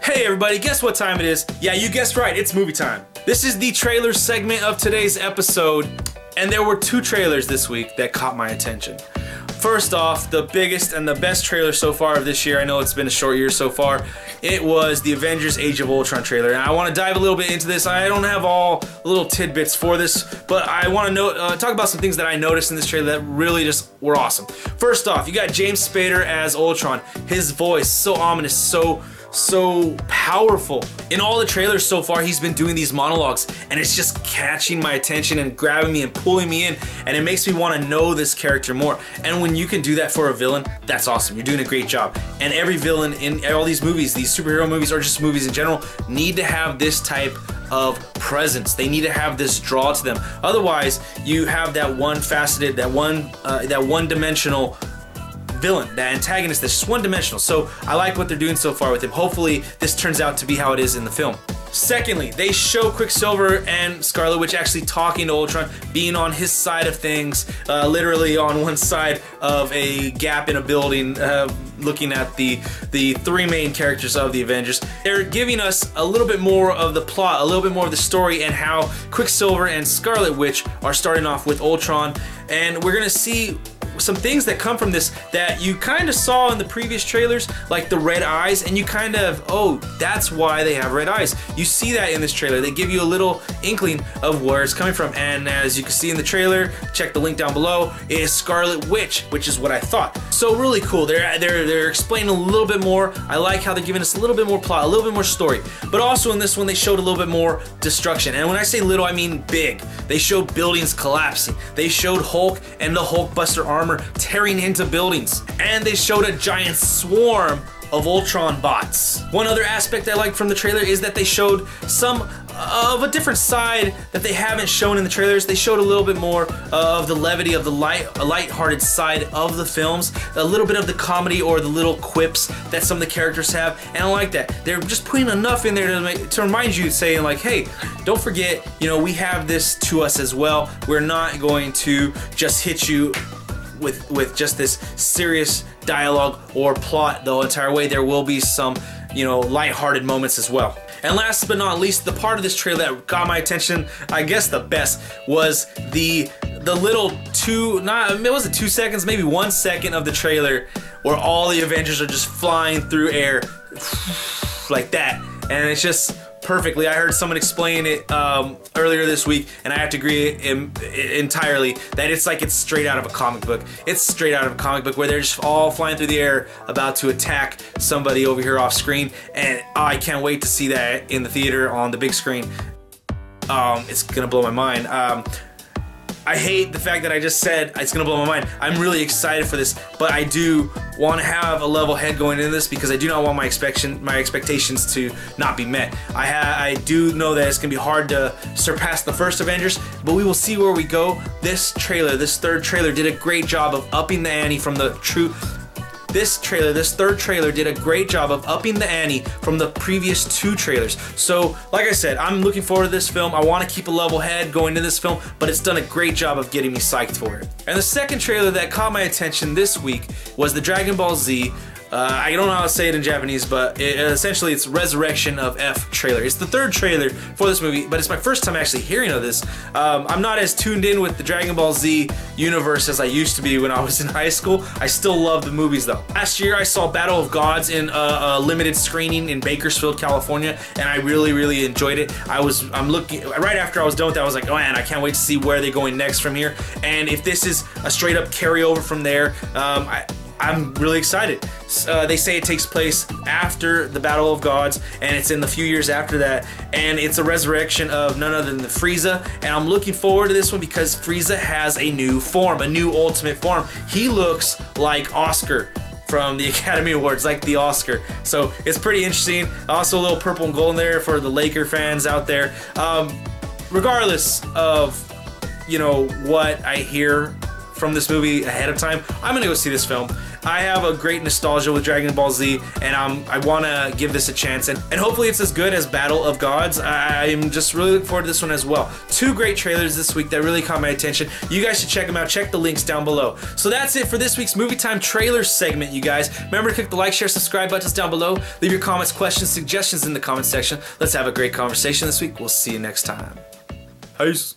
Hey everybody, guess what time it is? Yeah, you guessed right, it's movie time. This is the trailer segment of today's episode, and there were two trailers this week that caught my attention. First off, the biggest and the best trailer so far of this year, I know it's been a short year so far, it was the Avengers Age of Ultron trailer. And I want to dive a little bit into this. I don't have all little tidbits for this, but I want to talk about some things that I noticed in this trailer that really just were awesome. First off, you got James Spader as Ultron. His voice, so ominous, so powerful. In all the trailers so far, he's been doing these monologues, and it's just catching my attention and grabbing me and pulling me in, and it makes me want to know this character more. And when you can do that for a villain, that's awesome. You're doing a great job. And every villain in all these movies, these superhero movies, or just movies in general, need to have this type of presence. They need to have this draw to them. Otherwise, you have that one-faceted, that one-dimensional villain, that antagonist that's just one-dimensional. So I like what they're doing so far with him. Hopefully this turns out to be how it is in the film. Secondly, they show Quicksilver and Scarlet Witch actually talking to Ultron, being on his side of things, literally on one side of a gap in a building, looking at the three main characters of the Avengers. They're giving us a little bit more of the plot, a little bit more of the story, and how Quicksilver and Scarlet Witch are starting off with Ultron, and we're gonna see some things that come from this that you kind of saw in the previous trailers, like the red eyes, and you kind of, oh, that's why they have red eyes. You see that in this trailer. They give you a little inkling of where it's coming from, and as you can see in the trailer, check the link down below, is Scarlet Witch, which is what I thought. So really cool. They're explaining a little bit more. I like how they're giving us a little bit more plot, a little bit more story, but also in this one they showed a little bit more destruction. And when I say little, I mean big. They showed buildings collapsing. They showed Hulk and the Hulkbuster armor tearing into buildings, and they showed a giant swarm of Ultron bots. One other aspect I liked from the trailer is that they showed some of a different side that they haven't shown in the trailers. They showed a little bit more of the levity, of the light-hearted side of the films, a little bit of the comedy or the little quips that some of the characters have, and I like that. They're just putting enough in there to remind you, saying like, hey, don't forget, you know, we have this to us as well. We're not going to just hit you with just this serious dialogue or plot the entire way. There will be some, you know, lighthearted moments as well. And last but not least, the part of this trailer that got my attention, I guess the best, was the little it wasn't 2 seconds, maybe 1 second of the trailer where all the Avengers are just flying through air like that, and it's just perfectly. I heard someone explain it earlier this week, and I have to agree entirely that it's like it's straight out of a comic book. It's straight out of a comic book where they're just all flying through the air about to attack somebody over here off screen, and I can't wait to see that in the theater on the big screen. It's gonna blow my mind. I hate the fact that I just said it's gonna blow my mind. I'm really excited for this, but I do want to have a level head going into this because I do not want my expectations to not be met. I do know that it's gonna be hard to surpass the first Avengers, but we will see where we go. This third trailer did a great job of upping the ante from the true. This third trailer did a great job of upping the ante from the previous two trailers. So, like I said, I'm looking forward to this film. I want to keep a level head going into this film, but it's done a great job of getting me psyched for it. And the second trailer that caught my attention this week was the Dragon Ball Z. I don't know how to say it in Japanese, but essentially it's Resurrection of F trailer. It's the third trailer for this movie, but it's my first time actually hearing of this. I'm not as tuned in with the Dragon Ball Z universe as I used to be when I was in high school. I still love the movies though. Last year I saw Battle of Gods in a limited screening in Bakersfield, California, and I really enjoyed it. I'm looking, right after I was done with that, I was like, oh man, I can't wait to see where they're going next from here. And if this is a straight up carryover from there, I'm really excited. They say it takes place after the Battle of Gods, and it's in the few years after that, and it's a resurrection of none other than the Frieza, and I'm looking forward to this one because Frieza has a new form, a new ultimate form. He looks like Oscar from the Academy Awards, like the Oscar. So it's pretty interesting. Also a little purple and gold in there for the Laker fans out there. Regardless of, you know, what I hear from this movie ahead of time, I'm gonna go see this film. I have a great nostalgia with Dragon Ball Z, and I want to give this a chance, and hopefully it's as good as Battle of Gods. I'm just really looking forward to this one as well. Two great trailers this week that really caught my attention. You guys should check them out. Check the links down below. So that's it for this week's Movie Time trailer segment, you guys. Remember to click the like, share, subscribe buttons down below. Leave your comments, questions, suggestions in the comment section. Let's have a great conversation this week. We'll see you next time. Peace.